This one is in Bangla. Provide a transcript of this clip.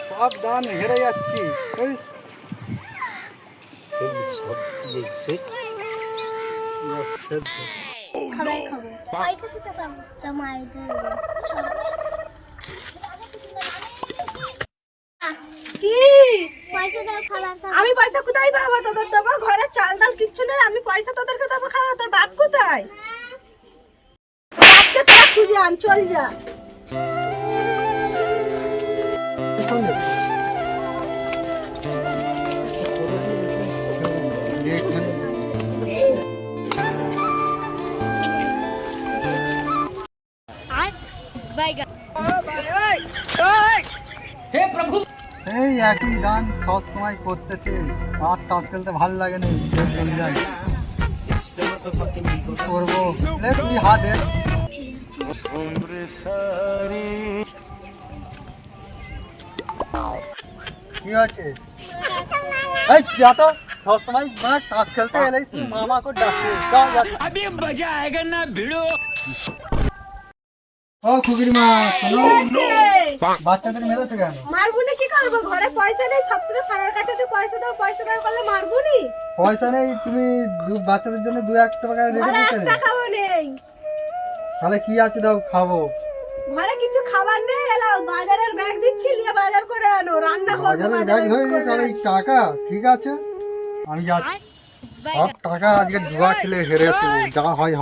সব দান হেরে যাচ্ছি। খাবার খাবো, পয়সা কোথায় পাবো? তা মায়ের কি পয়সা দাও, খাবার খাবো। আমি পয়সা কোথায় পাবো? তোদের দেবো, ঘরে চাল ডাল কিচ্ছু নেই, আমি পয়সা তোদেরকে দেবো খাওয়া? তোর বাপ কোথায়? বাপকে তোরা খুঁজে আন, চল যা। এই একই গান সব সময় করতেছে, আর তাস খেলতে ভালো লাগে না, চলে যায়। কি করবো? লে তুই হাত দে। কি আছে? এই যা তো, সব সময় মানে তাস খেলতে এলেই শুধু মামা को ডাকে। अभी मजा आएगा ना भिड़ो। ও খুকির মা, শোনো, বাচ্চাদের মেরেছে কেন? মারবুনি কি করবো? ঘরে পয়সা নেই, সবসময় খানার কাছে তো পয়সা দাও করলে মারবুনি? পয়সা নেই, তুমি বাচ্চাদের জন্য 2-1 টাকা রেখে ঘরে দিতে। এক টাকাও নেই। তাহলে কি আছে দাও খাবো। ঘরে কিছু খাবার নেই, এলাও বাজারের ব্যাগ দিচ্ছি, নিয়ে বাজার করে আনো, রান্না করবো। বাজারের ব্যাগ ধরে দিয়েছে আর এই টাকা, ঠিক আছে আমি যাচ্ছি। সব টাকা আজকে জুয়া খেলে হেরেছি, যা হয়